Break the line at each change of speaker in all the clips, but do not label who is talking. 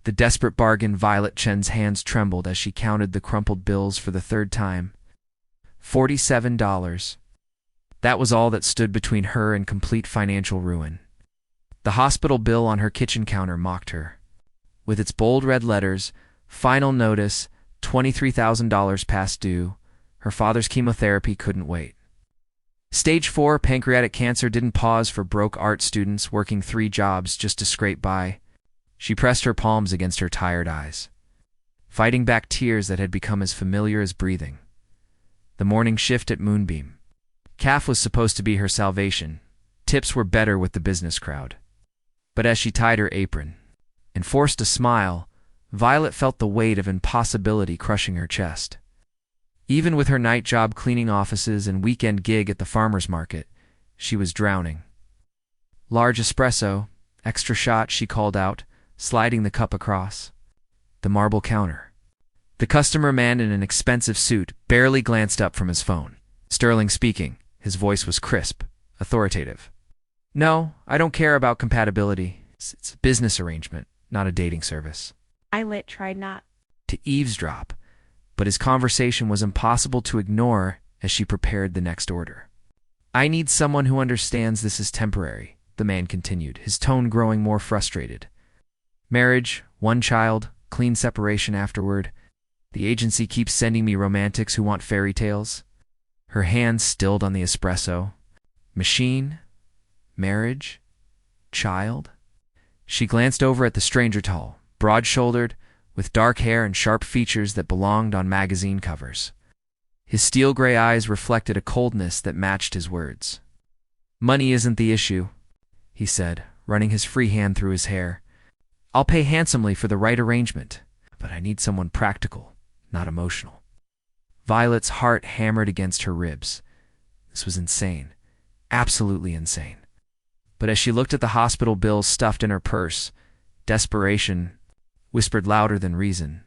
The desperate bargain. Violet Chen's hands trembled as she counted the crumpled bills for the third time. $47. That was all that stood between her and complete financial ruin. The hospital bill on her kitchen counter mocked her. With its bold red letters, "Final notice, $23,000 past due," her father's chemotherapy couldn't wait. Stage 4 pancreatic cancer didn't pause for broke art students working 3 jobs just to scrape by. She pressed her palms against her tired eyes, fighting back tears that had become as familiar as breathing. The morning shift at Moonbeam. CAF was supposed to be her salvation. Tips were better with the business crowd. But as she tied her apron and forced a smile, Violet felt the weight of impossibility crushing her chest. Even with her night job cleaning offices and weekend gig at the farmer's market, she was drowning. "Large espresso, extra shot," she called out, sliding the cup across the marble counter. The customer man in an expensive suit barely glanced up from his phone. Sterling speaking. His voice was crisp, authoritative. "No, I don't care about compatibility. It's a business arrangement, not a dating service."
Violet tried not
to eavesdrop, but his conversation was impossible to ignore as she prepared the next order. "I need someone who understands this is temporary," the man continued, his tone growing more frustrated. "Marriage, 1 child, clean separation afterward. The agency keeps sending me romantics who want fairy tales." Her hands stilled on the espresso. Machine? Marriage? Child? She glanced over at the stranger, tall, broad-shouldered, with dark hair and sharp features that belonged on magazine covers. His steel-gray eyes reflected a coldness that matched his words. "Money isn't the issue," he said, running his free hand through his hair. "I'll pay handsomely for the right arrangement, but I need someone practical, not emotional." Violet's heart hammered against her ribs. This was insane. Absolutely insane. But as she looked at the hospital bills stuffed in her purse, desperation whispered louder than reason.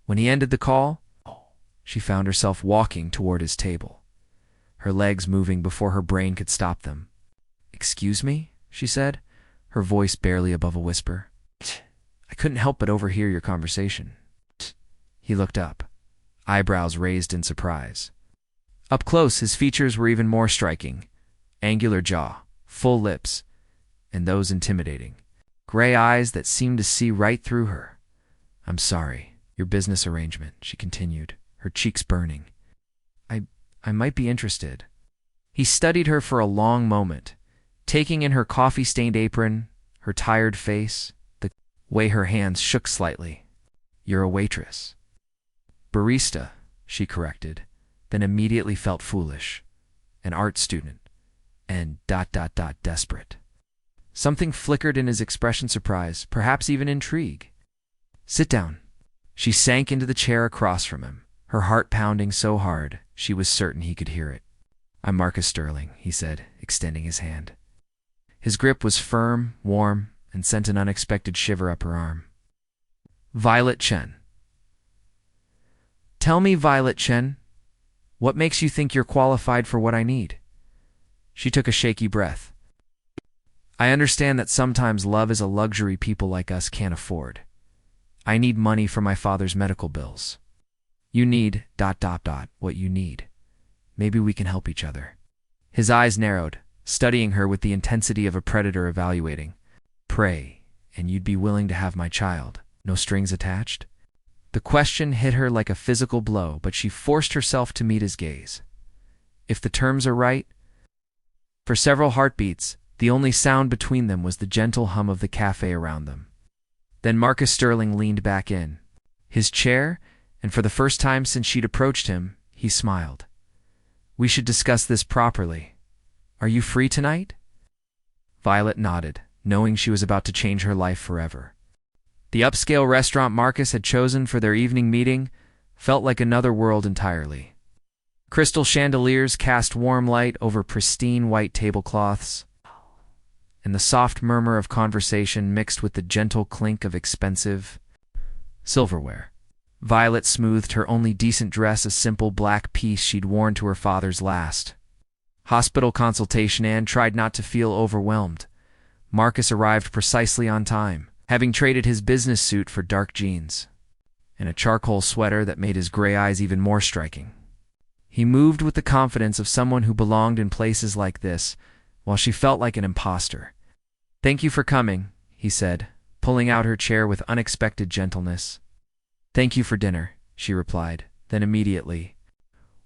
When he ended the call, she found herself walking toward his table, her legs moving before her brain could stop them. "Excuse me?" she said, her voice barely above a whisper. "I couldn't help but overhear your conversation." He looked up, eyebrows raised in surprise. Up close, his features were even more striking. Angular jaw, full lips, and those intimidating. Gray eyes that seemed to see right through her. "I'm sorry, your business arrangement," she continued, her cheeks burning. I might be interested." He studied her for a long moment, taking in her coffee-stained apron, her tired face, the way her hands shook slightly. "You're a waitress." "Barista," she corrected, then immediately felt foolish. An art student, and ... desperate. Something flickered in his expression, surprise, perhaps even intrigue. "Sit down." She sank into the chair across from him, her heart pounding so hard she was certain he could hear it. "I'm Marcus Sterling," he said, extending his hand. His grip was firm, warm, and sent an unexpected shiver up her arm. "Violet Chen." "Tell me, Violet Chen, what makes you think you're qualified for what I need?" She took a shaky breath. "I understand that sometimes love is a luxury people like us can't afford. I need money for my father's medical bills. You need ... what you need. Maybe we can help each other." His eyes narrowed, studying her with the intensity of a predator evaluating. "Pray, and you'd be willing to have my child, no strings attached?" The question hit her like a physical blow, but she forced herself to meet his gaze. "If the terms are right..." For several heartbeats, the only sound between them was the gentle hum of the cafe around them. Then Marcus Sterling leaned back in his chair, and for the first time since she'd approached him, he smiled. "We should discuss this properly. Are you free tonight?" Violet nodded, knowing she was about to change her life forever. The upscale restaurant Marcus had chosen for their evening meeting felt like another world entirely. Crystal chandeliers cast warm light over pristine white tablecloths, and the soft murmur of conversation mixed with the gentle clink of expensive silverware. Violet smoothed her only decent dress, a simple black piece she'd worn to her father's last hospital consultation, and tried not to feel overwhelmed. Marcus arrived precisely on time, having traded his business suit for dark jeans and a charcoal sweater that made his gray eyes even more striking. He moved with the confidence of someone who belonged in places like this, while she felt like an imposter. "Thank you for coming," he said, pulling out her chair with unexpected gentleness. "Thank you for dinner," she replied, then immediately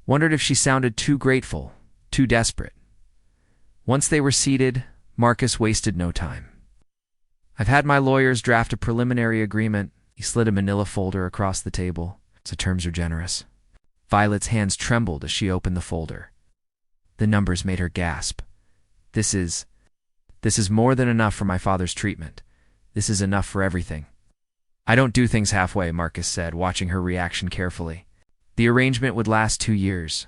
wondered if she sounded too grateful, too desperate. Once they were seated, Marcus wasted no time. "I've had my lawyers draft a preliminary agreement." He slid a manila folder across the table. "The terms are generous." Violet's hands trembled as she opened the folder. The numbers made her gasp. This is more than enough for my father's treatment. This is enough for everything." "I don't do things halfway," Marcus said, watching her reaction carefully. "The arrangement would last 2 years.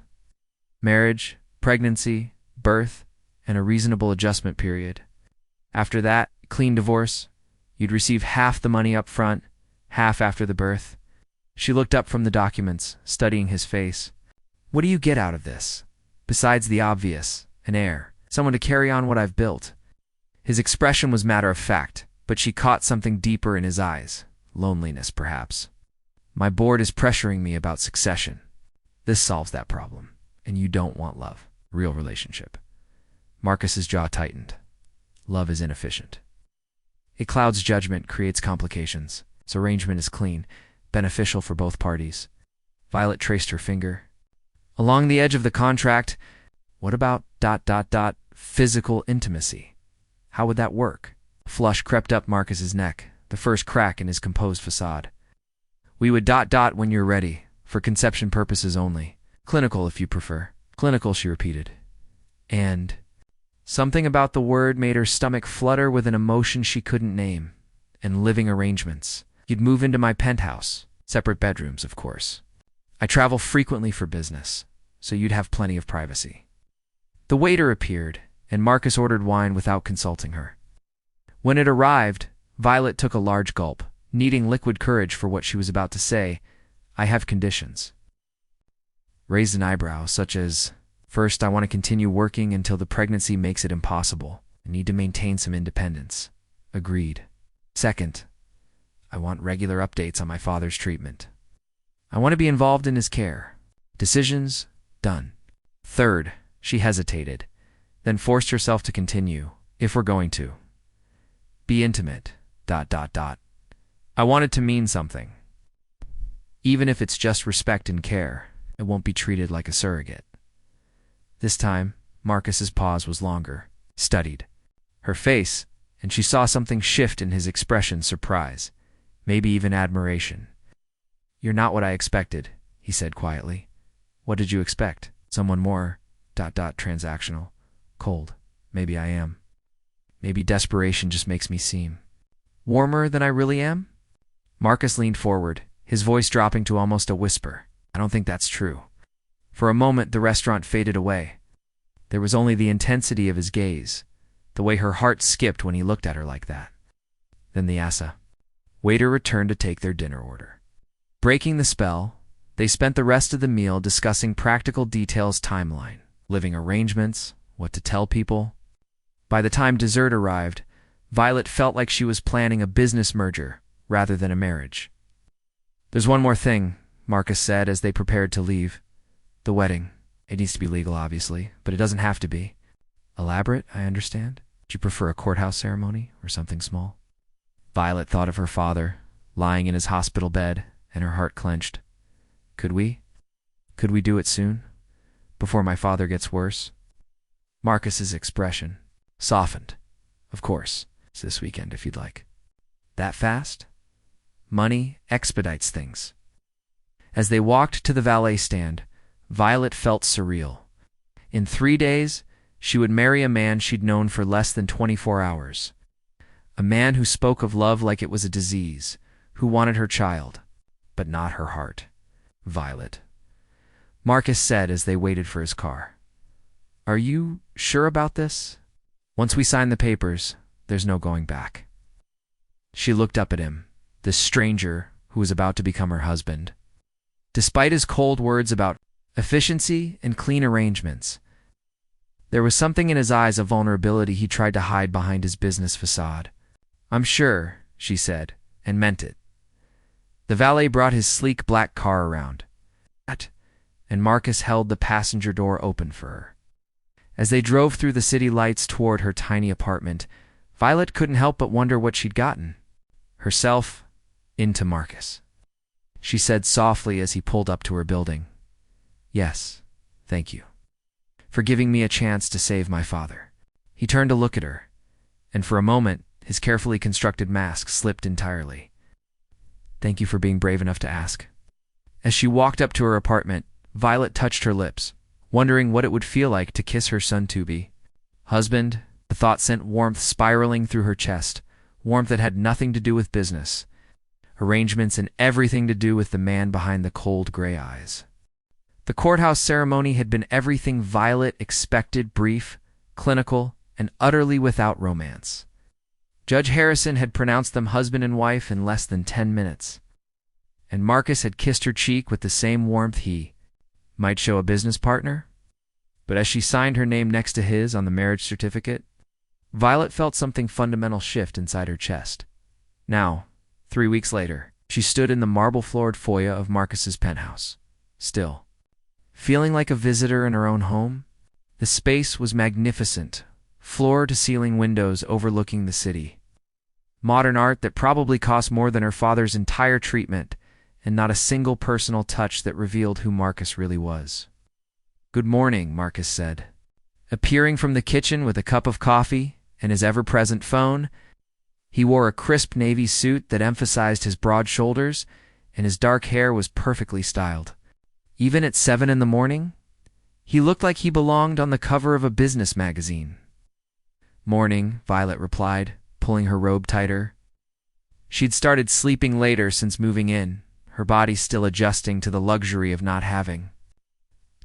Marriage, pregnancy, birth, and a reasonable adjustment period. After that, clean divorce. You'd receive half the money up front, half after the birth." She looked up from the documents, studying his face. "What do you get out of this? Besides the obvious, an heir, someone to carry on what I've built." His expression was matter of fact, but she caught something deeper in his eyes. Loneliness, perhaps. "My board is pressuring me about succession. This solves that problem. And you don't want love. Real relationship." Marcus's jaw tightened. Love is inefficient. It clouds judgment, creates complications. This arrangement is clean, beneficial for both parties. Violet traced her finger. "Along the edge of the contract, what about ... physical intimacy? How would that work?" A flush crept up Marcus's neck, the first crack in his composed facade. "We would ... when you're ready, for conception purposes only. Clinical, if you prefer." "Clinical," she repeated. And something about the word made her stomach flutter with an emotion she couldn't name. "And living arrangements. You'd move into my penthouse. Separate bedrooms, of course. I travel frequently for business, so you'd have plenty of privacy." The waiter appeared, and Marcus ordered wine without consulting her. When it arrived, Violet took a large gulp, needing liquid courage for what she was about to say. "I have conditions." Raised an eyebrow, such as, "First, I want to continue working until the pregnancy makes it impossible. I need to maintain some independence." "Agreed." "Second, I want regular updates on my father's treatment. I want to be involved in his care." "Decisions, done." "Third," she hesitated, then forced herself to continue, "if we're going to be intimate, ... I want it to mean something. Even if it's just respect and care, it won't be treated like a surrogate." This time, Marcus's pause was longer, studied. Her face, and she saw something shift in his expression: surprise, maybe even admiration. "You're not what I expected," he said quietly. "What did you expect? Someone more ... transactional, cold. Maybe I am. Maybe desperation just makes me seem warmer than I really am?" Marcus leaned forward, his voice dropping to almost a whisper. "I don't think that's true." For a moment, the restaurant faded away. There was only the intensity of his gaze, the way her heart skipped when he looked at her like that. Then the waiter returned to take their dinner order. Breaking the spell, they spent the rest of the meal discussing practical details: timeline, living arrangements, what to tell people. By the time dessert arrived, Violet felt like she was planning a business merger rather than a marriage. "There's one more thing," Marcus said as they prepared to leave. "The wedding. It needs to be legal, obviously, but it doesn't have to be. Elaborate, I understand. Do you prefer a courthouse ceremony or something small?" Violet thought of her father, lying in his hospital bed, and her heart clenched. Could we do it soon? Before my father gets worse?" Marcus's expression softened. "Of course. It's this weekend if you'd like." "That fast?" "Money expedites things." As they walked to the valet stand, Violet felt surreal. In 3 days, she would marry a man she'd known for less than 24 hours. A man who spoke of love like it was a disease, who wanted her child, but not her heart. Violet. Marcus said as they waited for his car. "Are you sure about this? Once we sign the papers, there's no going back." She looked up at him, this stranger who was about to become her husband. Despite his cold words about efficiency and clean arrangements, there was something in his eyes, a vulnerability he tried to hide behind his business facade. "I'm sure," she said, and meant it. The valet brought his sleek black car around, and Marcus held the passenger door open for her. As they drove through the city lights toward her tiny apartment, Violet couldn't help but wonder what she'd gotten herself into Marcus. She said softly as he pulled up to her building, "Yes, thank you for giving me a chance to save my father." He turned to look at her, and for a moment, his carefully constructed mask slipped entirely. "Thank you for being brave enough to ask." As she walked up to her apartment, Violet touched her lips, wondering what it would feel like to kiss her son-to-be. Husband, the thought sent warmth spiraling through her chest, warmth that had nothing to do with business, arrangements, and everything to do with the man behind the cold gray eyes. The courthouse ceremony had been everything Violet expected: brief, clinical, and utterly without romance. Judge Harrison had pronounced them husband and wife in less than 10 minutes, and Marcus had kissed her cheek with the same warmth he might show a business partner. But as she signed her name next to his on the marriage certificate, Violet felt something fundamental shift inside her chest. Now, 3 weeks later, she stood in the marble-floored foyer of Marcus's penthouse, still feeling like a visitor in her own home. The space was magnificent, floor-to-ceiling windows overlooking the city. Modern art that probably cost more than her father's entire treatment, and not a single personal touch that revealed who Marcus really was. "Good morning," Marcus said, appearing from the kitchen with a cup of coffee and his ever-present phone. He wore a crisp navy suit that emphasized his broad shoulders, and his dark hair was perfectly styled. Even at 7 in the morning, he looked like he belonged on the cover of a business magazine. "Morning," Violet replied, pulling her robe tighter. She'd started sleeping later since moving in, her body still adjusting to the luxury of not having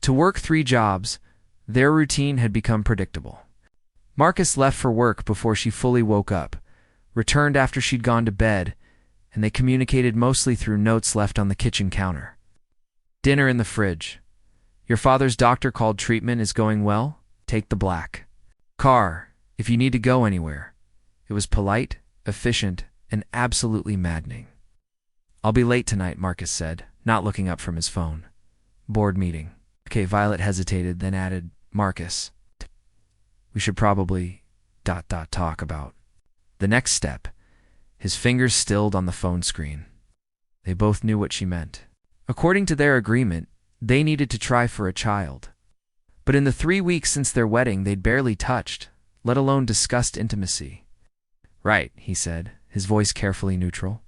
to work 3 jobs. Their routine had become predictable. Marcus left for work before she fully woke up, returned after she'd gone to bed, and they communicated mostly through notes left on the kitchen counter. "Dinner in the fridge. Your father's doctor called treatment is going well. Take the black car if you need to go anywhere." It was polite, efficient, and absolutely maddening. "I'll be late tonight," Marcus said, not looking up from his phone. "Board meeting." "Okay," Violet hesitated, then added, "Marcus, we should probably ... talk about the next step." His fingers stilled on the phone screen. They both knew what she meant. According to their agreement, they needed to try for a child. But in the 3 weeks since their wedding, they'd barely touched, let alone discussed intimacy. "Right," he said, his voice carefully neutral.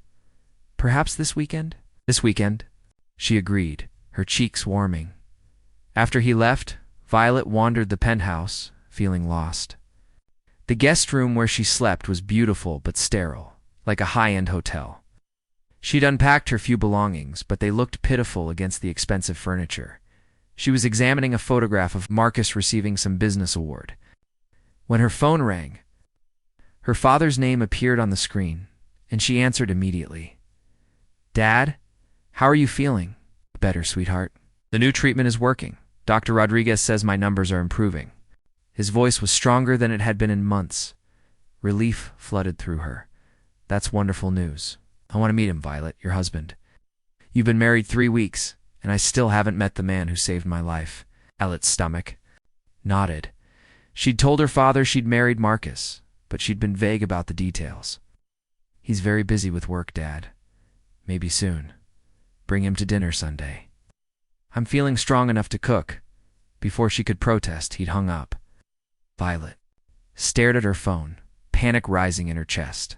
"Perhaps this weekend?" "This weekend," she agreed, her cheeks warming. After he left, Violet wandered the penthouse, feeling lost. The guest room where she slept was beautiful but sterile, like a high-end hotel. She'd unpacked her few belongings, but they looked pitiful against the expensive furniture. She was examining a photograph of Marcus receiving some business award when her phone rang. Her father's name appeared on the screen, and she answered immediately. "Dad, how are you feeling?" "Better, sweetheart. The new treatment is working. Dr. Rodriguez says my numbers are improving." His voice was stronger than it had been in months. Relief flooded through her. "That's wonderful news. I want to meet him, Violet, your husband. You've been married 3 weeks, and I still haven't met the man who saved my life." Violet's stomach nodded. She'd told her father she'd married Marcus, but she'd been vague about the details. "He's very busy with work, Dad. Maybe soon. Bring him to dinner Sunday." "I'm feeling strong enough to cook." Before she could protest, he'd hung up. Violet stared at her phone, panic rising in her chest.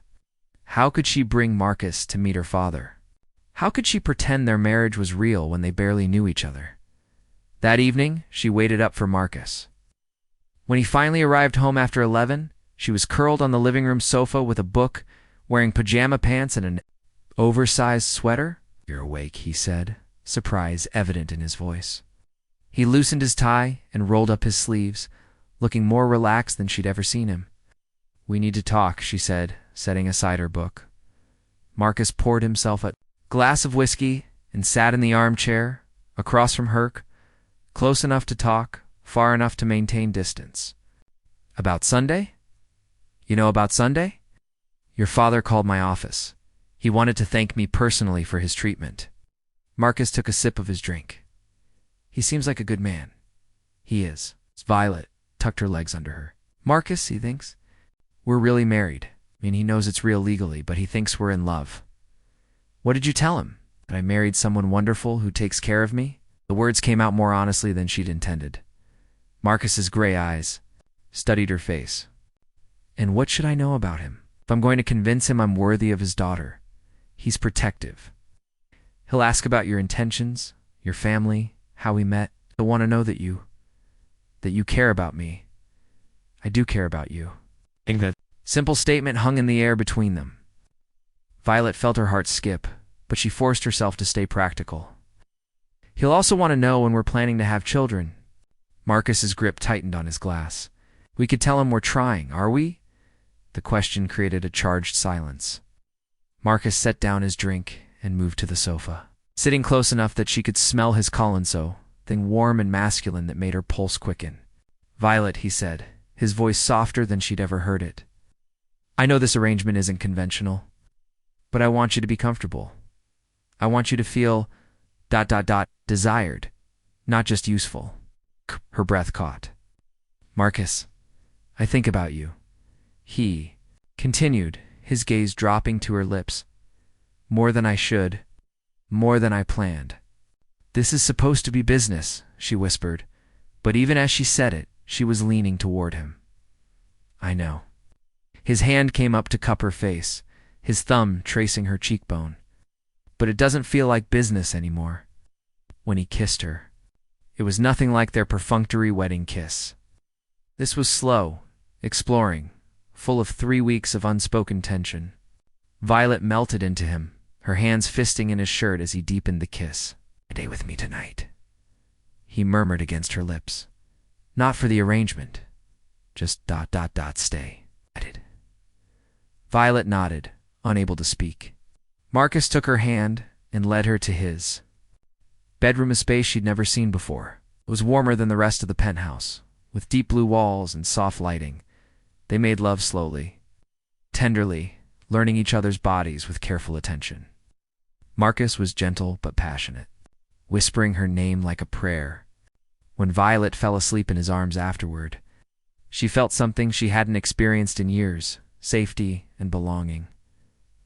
How could she bring Marcus to meet her father? How could she pretend their marriage was real when they barely knew each other? That evening, she waited up for Marcus. When he finally arrived home after 11, she was curled on the living room sofa with a book, wearing pajama pants and an oversized sweater. "You're awake," he said, surprise evident in his voice. He loosened his tie and rolled up his sleeves, looking more relaxed than she'd ever seen him. "We need to talk," she said, setting aside her book. Marcus poured himself a glass of whiskey and sat in the armchair, across from her, close enough to talk, far enough to maintain distance. "About Sunday? You know about Sunday?" Your father called my office. He wanted to thank me personally for his treatment. Marcus took a sip of his drink. He seems like a good man. He is. Violet tucked her legs under her. Marcus, he thinks. We're really married. I mean, he knows it's real legally, but he thinks we're in love. What did you tell him? That I married someone wonderful who takes care of me? The words came out more honestly than she'd intended. Marcus's gray eyes studied her face. And what should I know about him? If I'm going to convince him I'm worthy of his daughter, he's protective. He'll ask about your intentions, your family, how we met. He'll want to know that you care about me. I do care about you. Simple statement hung in the air between them. Violet felt her heart skip, but she forced herself to stay practical. He'll also want to know when we're planning to have children. Marcus's grip tightened on his glass. We could tell him we're trying, are we? The question created a charged silence. Marcus set down his drink and moved to the sofa, sitting close enough that she could smell his colonso, thing warm and masculine that made her pulse quicken. Violet, he said, his voice softer than she'd ever heard it. I know this arrangement isn't conventional, but I want you to be comfortable. I want you to feel ... desired, not just useful. Her breath caught. Marcus, I think about you. He continued, his gaze dropping to her lips. More than I should, more than I planned. This is supposed to be business, she whispered, but even as she said it, she was leaning toward him. I know. His hand came up to cup her face, his thumb tracing her cheekbone. But it doesn't feel like business anymore. When he kissed her, it was nothing like their perfunctory wedding kiss. This was slow, exploring, full of 3 weeks of unspoken tension. Violet melted into him, her hands fisting in his shirt as he deepened the kiss. Stay with me tonight, he murmured against her lips. Not for the arrangement, just ... stay. Violet nodded, unable to speak. Marcus took her hand and led her to his bedroom, a space she'd never seen before. It was warmer than the rest of the penthouse, with deep blue walls and soft lighting. They made love slowly, tenderly, learning each other's bodies with careful attention. Marcus was gentle but passionate, whispering her name like a prayer. When Violet fell asleep in his arms afterward, she felt something she hadn't experienced in years, safety and belonging.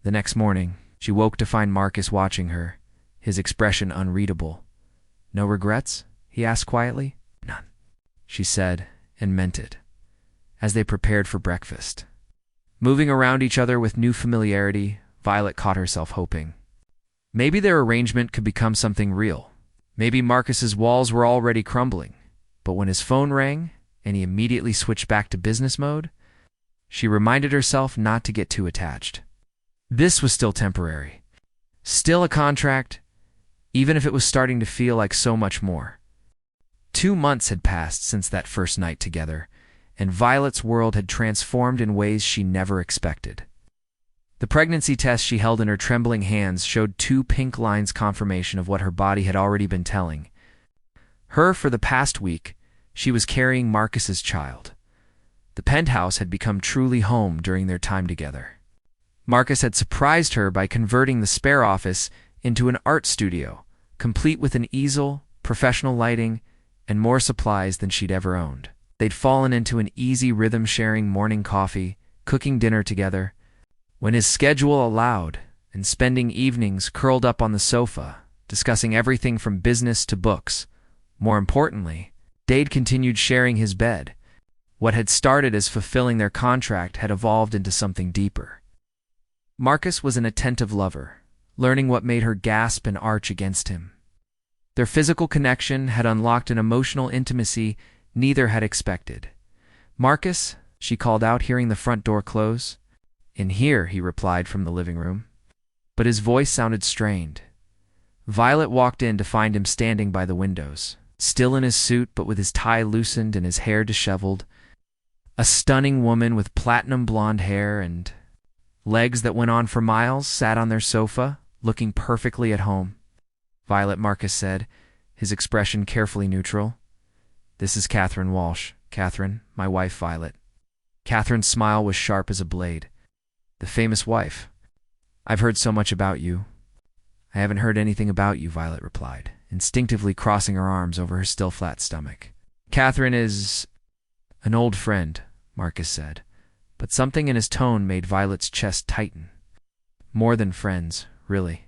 The next morning, she woke to find Marcus watching her, his expression unreadable. No regrets? He asked quietly. None, she said, and meant it, as they prepared for breakfast. Moving around each other with new familiarity, Violet caught herself hoping. Maybe their arrangement could become something real. Maybe Marcus's walls were already crumbling, but when his phone rang and he immediately switched back to business mode, she reminded herself not to get too attached. This was still temporary, still a contract, even if it was starting to feel like so much more. 2 months had passed since that first night together, and Violet's world had transformed in ways she never expected. The pregnancy test she held in her trembling hands showed 2 pink lines, confirmation of what her body had already been telling her. For the past week, she was carrying Marcus's child. The penthouse had become truly home during their time together. Marcus had surprised her by converting the spare office into an art studio, complete with an easel, professional lighting, and more supplies than she'd ever owned. They'd fallen into an easy rhythm, sharing morning coffee, cooking dinner together, when his schedule allowed, and spending evenings curled up on the sofa, discussing everything from business to books. More importantly, they'd continued sharing his bed. What had started as fulfilling their contract had evolved into something deeper. Marcus was an attentive lover, learning what made her gasp and arch against him. Their physical connection had unlocked an emotional intimacy neither had expected. Marcus, she called out, hearing the front door close. In here, he replied from the living room, but his voice sounded strained. Violet walked in to find him standing by the windows, still in his suit but with his tie loosened and his hair disheveled. A stunning woman with platinum blonde hair and legs that went on for miles sat on their sofa, looking perfectly at home. Violet, Marcus said, his expression carefully neutral. This is Catherine Walsh. Catherine, my wife, Violet. Catherine's smile was sharp as a blade. The famous wife. I've heard so much about you. I haven't heard anything about you, Violet replied, instinctively crossing her arms over her still flat stomach. Catherine is an old friend, Marcus said, but something in his tone made Violet's chest tighten. More than friends, really.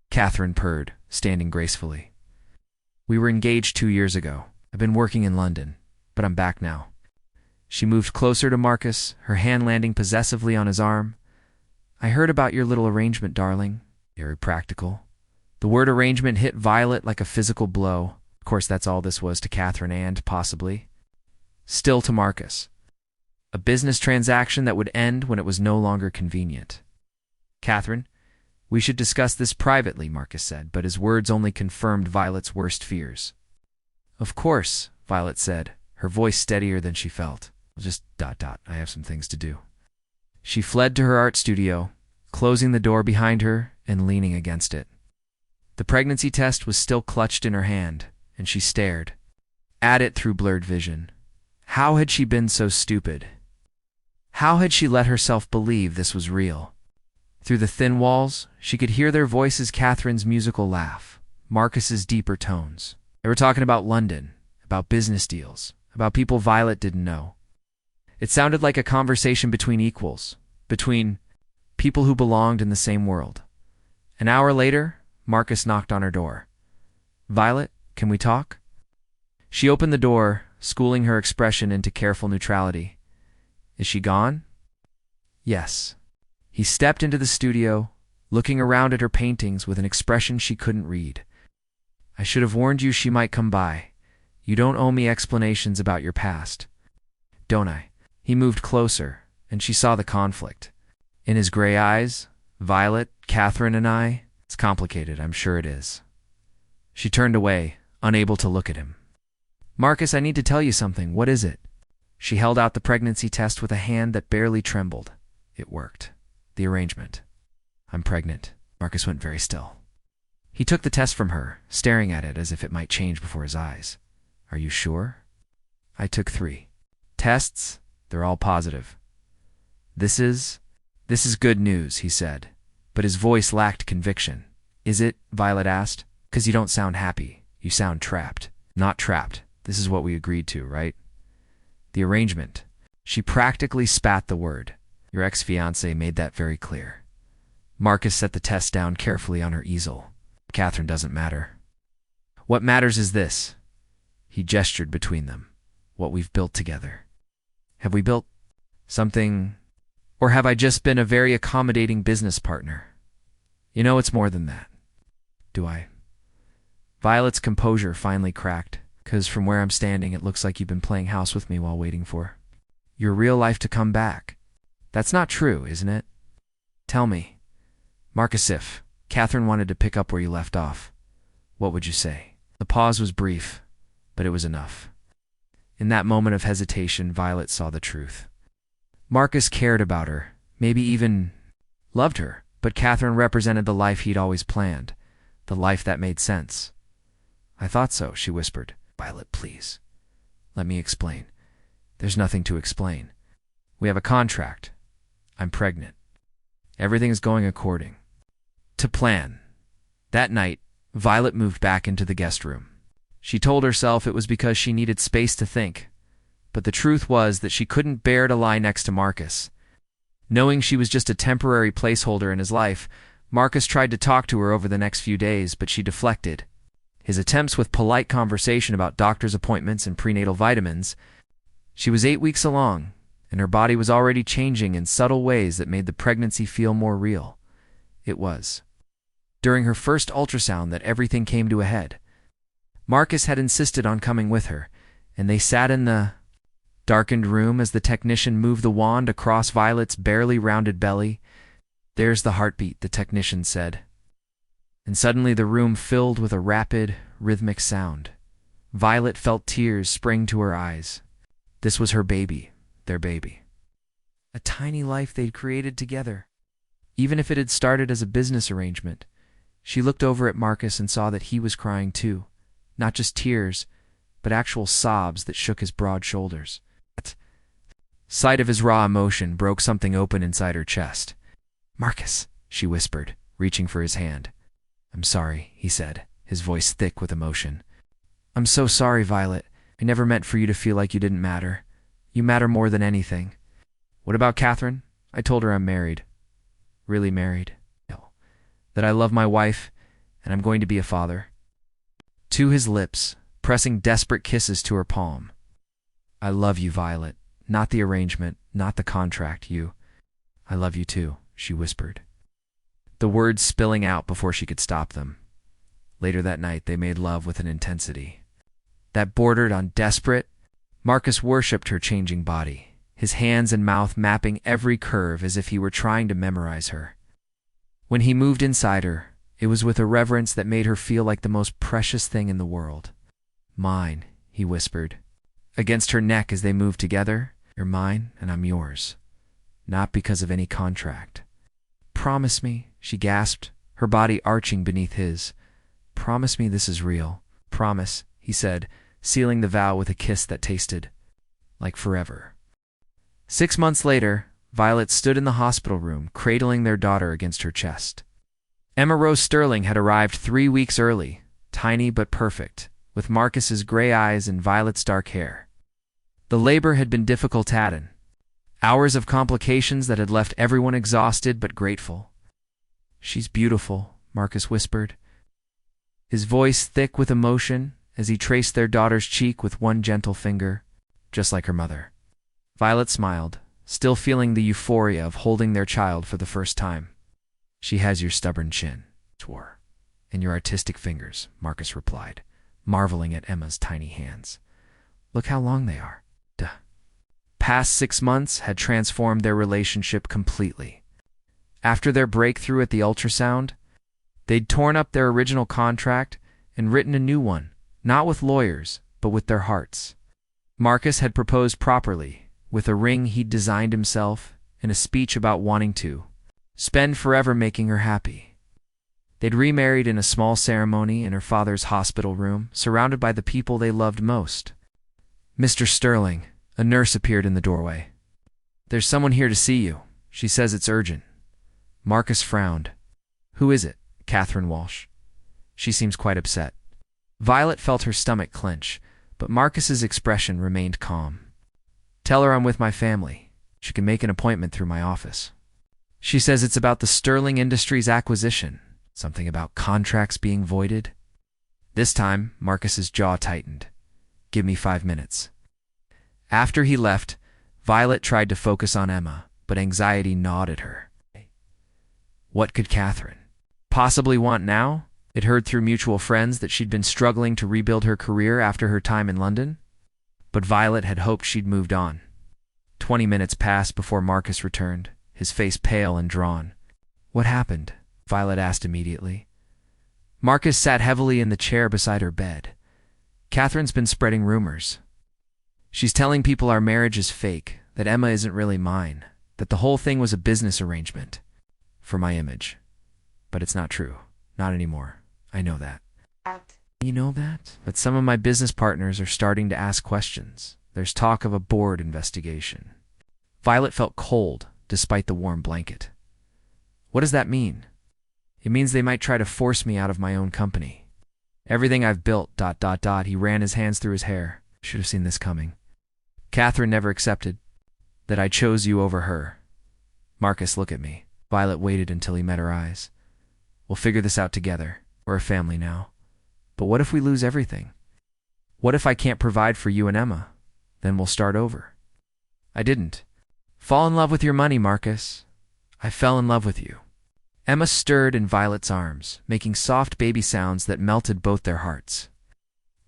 Catherine purred, standing gracefully. We were engaged 2 years ago. I've been working in London, but I'm back now. She moved closer to Marcus, her hand landing possessively on his arm. I heard about your little arrangement, darling. Very practical. The word arrangement hit Violet like a physical blow. Of course, that's all this was to Catherine and, possibly, still to Marcus. A business transaction that would end when it was no longer convenient. Catherine, we should discuss this privately, Marcus said, but his words only confirmed Violet's worst fears. Of course, Violet said, her voice steadier than she felt. Just ... I have some things to do. She fled to her art studio, closing the door behind her and leaning against it. The pregnancy test was still clutched in her hand, and she stared at it through blurred vision. How had she been so stupid? How had she let herself believe this was real? Through the thin walls, she could hear their voices, Catherine's musical laugh, Marcus's deeper tones. They were talking about London, about business deals, about people Violet didn't know. It sounded like a conversation between equals, between people who belonged in the same world. An hour later, Marcus knocked on her door. Violet, can we talk? She opened the door, schooling her expression into careful neutrality. Is she gone? Yes. He stepped into the studio, looking around at her paintings with an expression she couldn't read. I should have warned you she might come by. You don't owe me explanations about your past. Don't I? He moved closer, and she saw the conflict. In his gray eyes, Violet, Catherine, and I, it's complicated, I'm sure it is. She turned away, unable to look at him. Marcus, I need to tell you something. What is it? She held out the pregnancy test with a hand that barely trembled. It worked. The arrangement. I'm pregnant. Marcus went very still. He took the test from her, staring at it as if it might change before his eyes. Are you sure? I took 3 tests. They're all positive. This is good news, he said, but his voice lacked conviction. Is it? Violet asked. 'Cause you don't sound happy. You sound trapped. Not trapped. This is what we agreed to, right? The arrangement. She practically spat the word. Your ex-fiancé made that very clear. Marcus set the test down carefully on her easel. Catherine doesn't matter. What matters is this. He gestured between them. What we've built together. Have we built something, or have I just been a very accommodating business partner? You know, it's more than that. Do I? Violet's composure finally cracked, 'cause from where I'm standing it looks like you've been playing house with me while waiting for your real life to come back. That's not true, isn't it? Tell me. Marcus, if Catherine wanted to pick up where you left off, what would you say? The pause was brief, but it was enough. In that moment of hesitation, Violet saw the truth. Marcus cared about her, maybe even loved her, but Catherine represented the life he'd always planned, the life that made sense. I thought so, she whispered. Violet, please. Let me explain. There's nothing to explain. We have a contract. I'm pregnant. Everything is going according to plan. That night, Violet moved back into the guest room. She told herself it was because she needed space to think, but the truth was that she couldn't bear to lie next to Marcus. Knowing she was just a temporary placeholder in his life, Marcus tried to talk to her over the next few days, but she deflected. His attempts with polite conversation about doctor's appointments and prenatal vitamins. She was 8 weeks along, and her body was already changing in subtle ways that made the pregnancy feel more real. It was during her first ultrasound that everything came to a head. Marcus had insisted on coming with her, and they sat in the darkened room as the technician moved the wand across Violet's barely rounded belly. There's the heartbeat, the technician said. And suddenly the room filled with a rapid, rhythmic sound. Violet felt tears spring to her eyes. This was her baby, their baby. A tiny life they'd created together. Even if it had started as a business arrangement, she looked over at Marcus and saw that he was crying too. Not just tears, but actual sobs that shook his broad shoulders. Sight of his raw emotion broke something open inside her chest. "Marcus," she whispered, reaching for his hand. "I'm sorry," he said, his voice thick with emotion. "I'm so sorry, Violet. I never meant for you to feel like you didn't matter. You matter more than anything." "What about Catherine?" I told her I'm married. Really married. That I love my wife, and I'm going to be a father. To his lips, pressing desperate kisses to her palm. "I love you, Violet. Not the arrangement, not the contract, you. I love you too," she whispered, the words spilling out before she could stop them. Later that night, they made love with an intensity that bordered on desperate. Marcus worshipped her changing body, his hands and mouth mapping every curve as if he were trying to memorize her. When he moved inside her, it was with a reverence that made her feel like the most precious thing in the world. "Mine," he whispered, against her neck as they moved together. "You're mine, and I'm yours. Not because of any contract." "Promise me," she gasped, her body arching beneath his. "Promise me this is real." "Promise," he said, sealing the vow with a kiss that tasted like forever. 6 months later, Violet stood in the hospital room, cradling their daughter against her chest. Emma Rose Sterling had arrived 3 weeks early, tiny but perfect, with Marcus's gray eyes and Violet's dark hair. The labor had been difficult, hours of complications that had left everyone exhausted but grateful. "She's beautiful," Marcus whispered, his voice thick with emotion as he traced their daughter's cheek with one gentle finger, just like her mother. Violet smiled, still feeling the euphoria of holding their child for the first time. "She has your stubborn chin," swore, "and your artistic fingers," Marcus replied, marveling at Emma's tiny hands. "Look how long they are." Duh. Past 6 months had transformed their relationship completely. After their breakthrough at the ultrasound, they'd torn up their original contract and written a new one, not with lawyers, but with their hearts. Marcus had proposed properly, with a ring he'd designed himself and a speech about wanting to spend forever making her happy. They'd remarried in a small ceremony in her father's hospital room, surrounded by the people they loved most. "Mr. Sterling," a nurse appeared in the doorway. "There's someone here to see you. She says it's urgent." Marcus frowned. "Who is it?" "Catherine Walsh. She seems quite upset." Violet felt her stomach clench, but Marcus's expression remained calm. "Tell her I'm with my family. She can make an appointment through my office. She says it's about the Sterling Industries acquisition, something about contracts being voided." This time, Marcus's jaw tightened. "Give me 5 minutes." After he left, Violet tried to focus on Emma, but anxiety gnawed at her. What could Catherine possibly want now? It heard through mutual friends that she'd been struggling to rebuild her career after her time in London. But Violet had hoped she'd moved on. 20 minutes passed before Marcus returned, his face pale and drawn. "What happened?" Violet asked immediately. Marcus sat heavily in the chair beside her bed. "Catherine's been spreading rumors. She's telling people our marriage is fake, that Emma isn't really mine, that the whole thing was a business arrangement for my image. But it's not true. Not anymore. I know that." "You know that?" "But some of my business partners are starting to ask questions. There's talk of a board investigation." Violet felt cold, despite the warm blanket. "What does that mean?" "It means they might try to force me out of my own company. Everything I've built, .. He ran his hands through his hair. "Should have seen this coming. Catherine never accepted that I chose you over her." "Marcus, look at me." Violet waited until he met her eyes. "We'll figure this out together. We're a family now. But what if we lose everything? What if I can't provide for you and Emma? Then we'll start over." "I didn't fall in love with your money, Marcus. I fell in love with you." Emma stirred in Violet's arms, making soft baby sounds that melted both their hearts.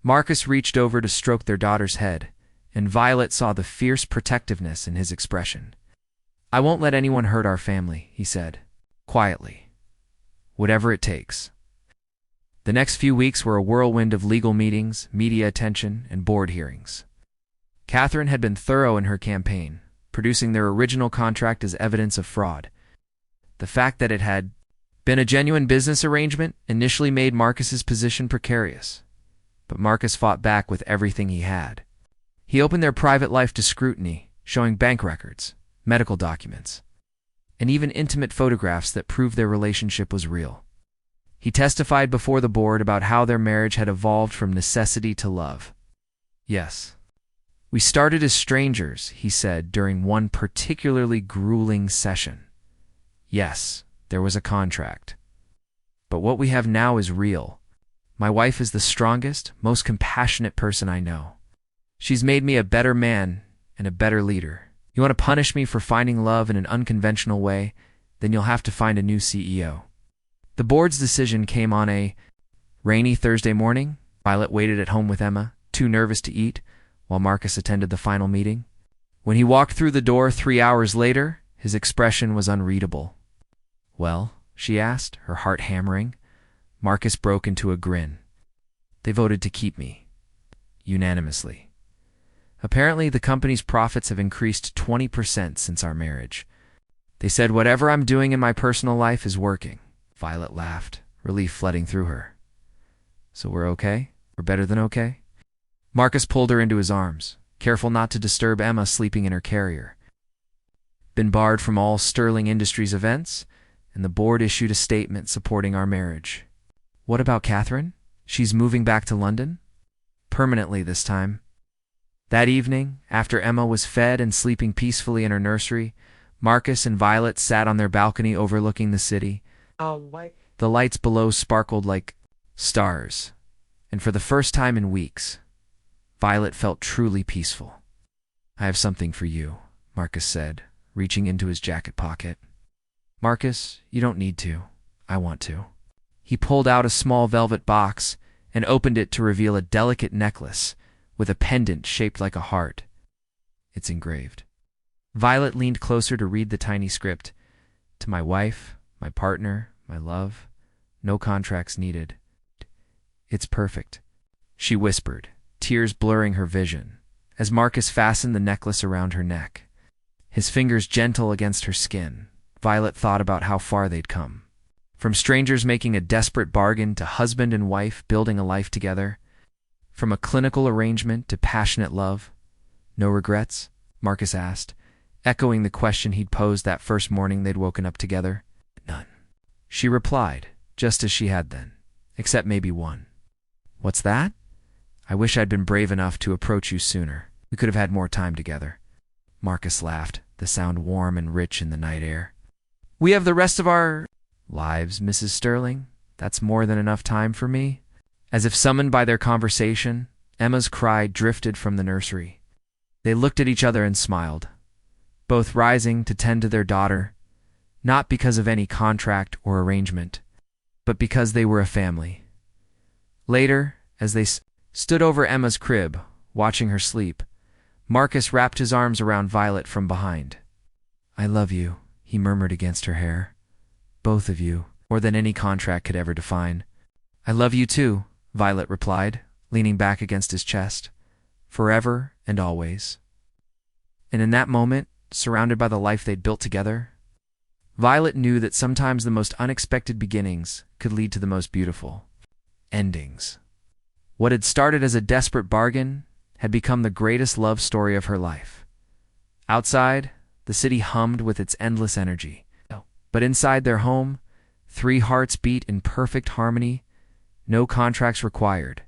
Marcus reached over to stroke their daughter's head, and Violet saw the fierce protectiveness in his expression. "I won't let anyone hurt our family," he said, quietly. "Whatever it takes." The next few weeks were a whirlwind of legal meetings, media attention, and board hearings. Catherine had been thorough in her campaign, producing their original contract as evidence of fraud. The fact that it had been a genuine business arrangement initially made Marcus's position precarious. But Marcus fought back with everything he had. He opened their private life to scrutiny, showing bank records, medical documents, and even intimate photographs that proved their relationship was real. He testified before the board about how their marriage had evolved from necessity to love. Yes. We started as strangers, he said during one particularly grueling session. Yes, there was a contract. But what we have now is real. My wife is the strongest, most compassionate person I know. She's made me a better man and a better leader. You want to punish me for finding love in an unconventional way? Then you'll have to find a new CEO. The board's decision came on a rainy Thursday morning. Violet waited at home with Emma, too nervous to eat, while Marcus attended the final meeting. When he walked through the door 3 hours later, his expression was unreadable. Well, she asked, her heart hammering. Marcus broke into a grin. They voted to keep me. Unanimously. Apparently, the company's profits have increased 20% since our marriage. They said whatever I'm doing in my personal life is working. Violet laughed, relief flooding through her. So we're okay? We're better than okay? Marcus pulled her into his arms, careful not to disturb Emma sleeping in her carrier. Been barred from all Sterling Industries events, and the board issued a statement supporting our marriage. What about Catherine? She's moving back to London? Permanently this time. That evening, after Emma was fed and sleeping peacefully in her nursery, Marcus and Violet sat on their balcony overlooking the city. The lights below sparkled like stars, and for the first time in weeks, Violet felt truly peaceful. I have something for you, Marcus said, reaching into his jacket pocket. Marcus, you don't need to. I want to. He pulled out a small velvet box and opened it to reveal a delicate necklace with a pendant shaped like a heart. It's engraved. Violet leaned closer to read the tiny script. To my wife, my partner, my love, no contracts needed. It's perfect, she whispered, tears blurring her vision, as Marcus fastened the necklace around her neck. His fingers gentle against her skin, Violet thought about how far they'd come. From strangers making a desperate bargain to husband and wife building a life together. From a clinical arrangement to passionate love. No regrets? Marcus asked, echoing the question he'd posed that first morning they'd woken up together. None. She replied, just as she had then, except maybe one. What's that? I wish I'd been brave enough to approach you sooner. We could have had more time together. Marcus laughed, the sound warm and rich in the night air. We have the rest of our lives, Mrs. Sterling. That's more than enough time for me. As if summoned by their conversation, Emma's cry drifted from the nursery. They looked at each other and smiled, both rising to tend to their daughter, not because of any contract or arrangement, but because they were a family. Later, as they stood over Emma's crib, watching her sleep, Marcus wrapped his arms around Violet from behind. I love you, he murmured against her hair. Both of you, more than any contract could ever define. I love you too, Violet replied, leaning back against his chest. Forever and always. And in that moment, surrounded by the life they'd built together, Violet knew that sometimes the most unexpected beginnings could lead to the most beautiful endings. What had started as a desperate bargain had become the greatest love story of her life. Outside, the city hummed with its endless energy. But inside their home, 3 hearts beat in perfect harmony, no contracts required,